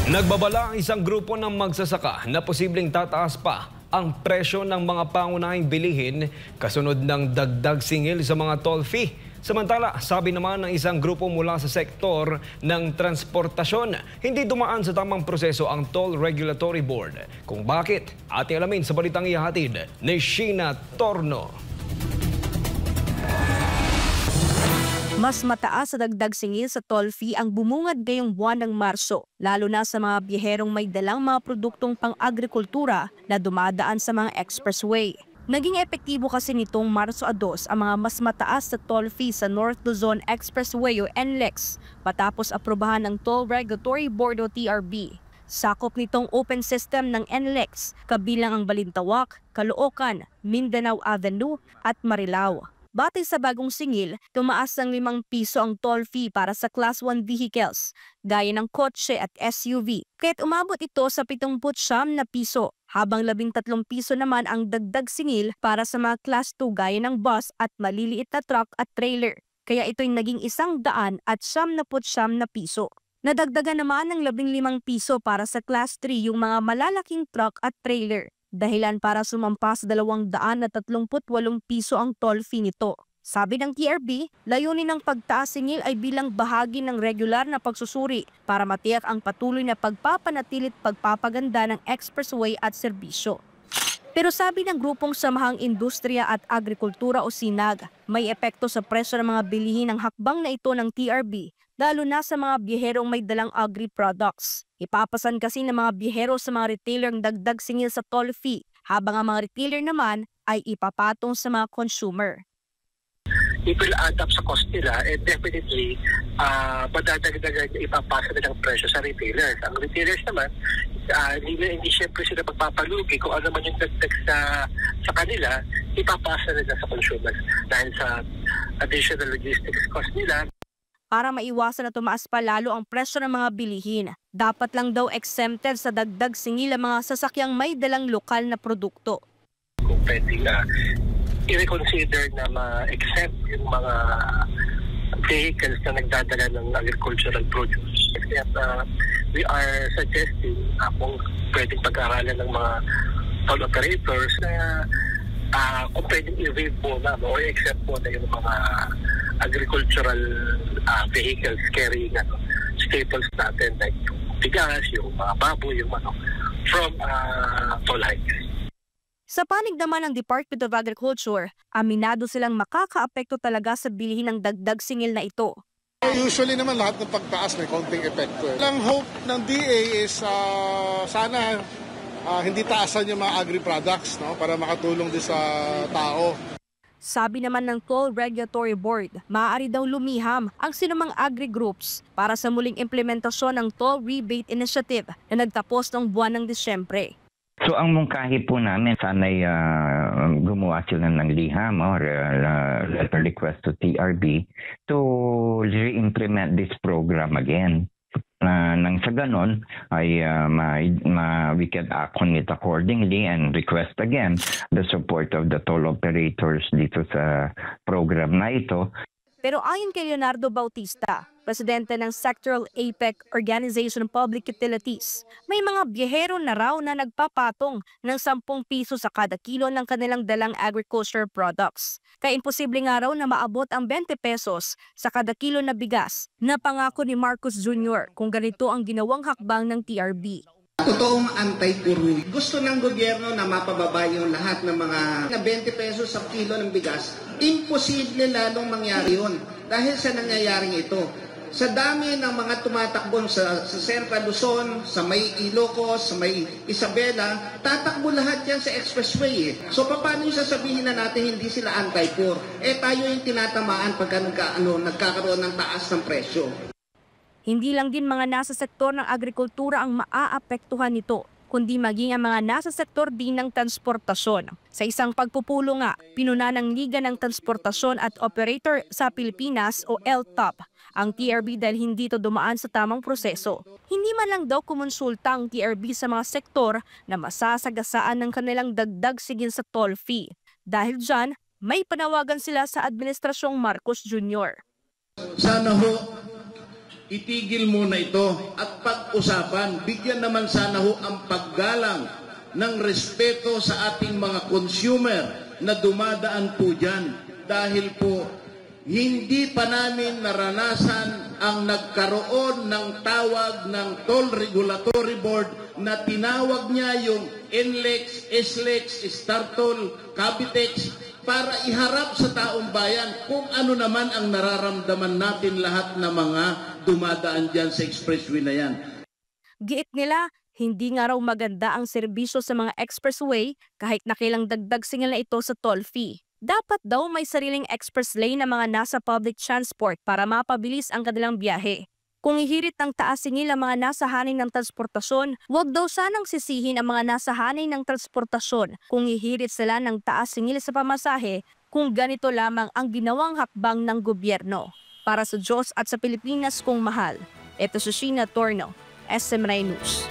Nagbabala ang isang grupo ng magsasaka na posibleng tataas pa ang presyo ng mga pangunahing bilihin kasunod ng dagdag singil sa mga toll fee. Samantala, sabi naman ng isang grupo mula sa sektor ng transportasyon, hindi dumaan sa tamang proseso ang Toll Regulatory Board. Kung bakit, ating alamin sa balitang ihahatid ni Sheena Torno. Mas mataas sa dagdag singil sa toll fee ang bumungad ngayong buwan ng Marso, lalo na sa mga biyaherong may dalang mga produktong pang-agrikultura na dumadaan sa mga expressway. Naging epektibo kasi nitong Marso 2 ang mga mas mataas sa toll fee sa North Luzon Expressway o NLEX patapos aprobahan ng Toll Regulatory Board o TRB. Sakop nitong open system ng NLEX, kabilang ang Balintawak, Caloocan, Mindanao Avenue at Marilao. Batay sa bagong singil, tumaas ng 5 piso ang toll fee para sa Class 1 vehicles, gaya ng kotse at SUV, kaya't umabot ito sa 79 na piso, habang 13 piso naman ang dagdag singil para sa mga Class 2 gaya ng bus at maliliit na truck at trailer, kaya ito'y naging 100 at 79 na piso. Nadagdagan naman ng 15 piso para sa Class 3 yung mga malalaking truck at trailer. Dahilan para sumampa sa 238 piso ang toll fee nito. Sabi ng TRB, layunin ng pagtaas singil ay bilang bahagi ng regular na pagsusuri para matiyak ang patuloy na pagpapanatilit pagpapaganda ng expressway at serbisyo. Pero sabi ng grupong Samahang Industriya at Agrikultura o SINAG, may epekto sa presyo ng mga bilihin ng hakbang na ito ng TRB, lalo na sa mga biyaherong may dalang agri-products. Ipapasan kasi ng mga biyahero sa mga retailer ang dagdag singil sa toll fee, habang ang mga retailer naman ay ipapatong sa mga consumer. It will add up sa cost nila and definitely madadagdagan ipapasa nilang presyo sa retailers. Ang retailers naman, hindi syempre sila magpapalugi kung ano man yung dagdag sa kanila, ipapasa nila sa consumers dahil sa additional logistics cost nila. Para maiwasan na tumaas pa lalo ang presyo ng mga bilihin, dapat lang daw exempted sa dagdag singil ang mga sasakyang may dalang lokal na produkto. Kung pwedeng i-reconsider na ma-exempt yung mga vehicles na nagdadala ng agricultural produce. Kaya we are suggesting kung pwedeng pag-aralan ng mga toll operators na kung pwedeng i-waive muna o i-exempt muna yung mga agricultural vehicles carrying staples natin like yung bigas, yung mga baboy, yung from toll hikes. Sa panig naman ng Department of Agriculture, aminado silang makakaapekto talaga sa bilihin ng dagdag singil na ito. Usually naman lahat ng pagtaas may konting epekto. Ang hope ng DA is sana hindi taasan yung mga agri-products, no, para makatulong din sa tao. Sabi naman ng Toll Regulatory Board, maaari daw lumiham ang sinumang agri-groups para sa muling implementasyon ng Toll Rebate Initiative na nagtapos ng buwan ng Disyembre. So ang mungkahi po namin, sana'y gumawa sila ng liham or letter request to TRB to re-implement this program again. Nang sa ganon ay we can act on it accordingly and request again the support of the toll operators dito sa program na ito. Pero ayon kay Leonardo Bautista, presidente ng Sectoral APEC Organization of Public Utilities, may mga biyahero na raw na nagpapatong ng 10 piso sa kada kilo ng kanilang dalang agriculture products. Kaya imposible nga raw na maabot ang 20 pesos sa kada kilo na bigas na pangako ni Marcos Jr. kung ganito ang ginawang hakbang ng TRB. Totoong anti-puro. Gusto ng gobyerno na mapababa yung lahat ng mga 20 pesos sa kilo ng bigas. Imposible lalong mangyari yun dahil sa nangyayaring ito. Sa dami ng mga tumatakbo sa Central Luzon, sa may Ilocos, sa may Isabela, tatakbo lahat yan sa expressway. So paano yung sasabihin na natin hindi sila anti-poor? Tayo yung tinatamaan pagka nagkakaroon ng taas ng presyo. Hindi lang din mga nasa sektor ng agrikultura ang maaapektuhan nito, kundi maging ang mga nasa sektor din ng transportasyon. Sa isang pagpupulo nga, pinuna ng Liga ng Transportasyon at Operator sa Pilipinas o LTOP ang TRB dahil hindi ito dumaan sa tamang proseso. Hindi man lang daw kumonsulta ang TRB sa mga sektor na masasagasaan ng kanilang dagdag sigil sa toll fee. Dahil dyan, may panawagan sila sa Administrasyong Marcos Jr. Sana ho itigil muna ito at pag-usapan. Bigyan naman sana ho ang paggalang ng respeto sa ating mga consumer na dumadaan po dyan. Dahil po, hindi pa namin naranasan ang nagkaroon ng tawag ng Toll Regulatory Board na tinawag niya yung NLEX, SLEX, StarToll, Cavitex para iharap sa taong bayan kung ano naman ang nararamdaman natin lahat na mga dumadaan dyan sa expressway na yan. Giit nila, hindi nga raw maganda ang serbisyo sa mga expressway kahit nakilang dagdag singil na ito sa toll fee. Dapat daw may sariling express lane na mga nasa public transport para mapabilis ang kanilang biyahe. Kung ihirit ng taas singil ang mga nasa hanay ng transportasyon, huwag daw sanang sisihin ang mga nasa hanay ng transportasyon kung ihirit sila ng taas singil sa pamasahe kung ganito lamang ang ginawang hakbang ng gobyerno. Para sa Diyos at sa Pilipinas kong mahal, ito si Sheena Torno, SM9 News.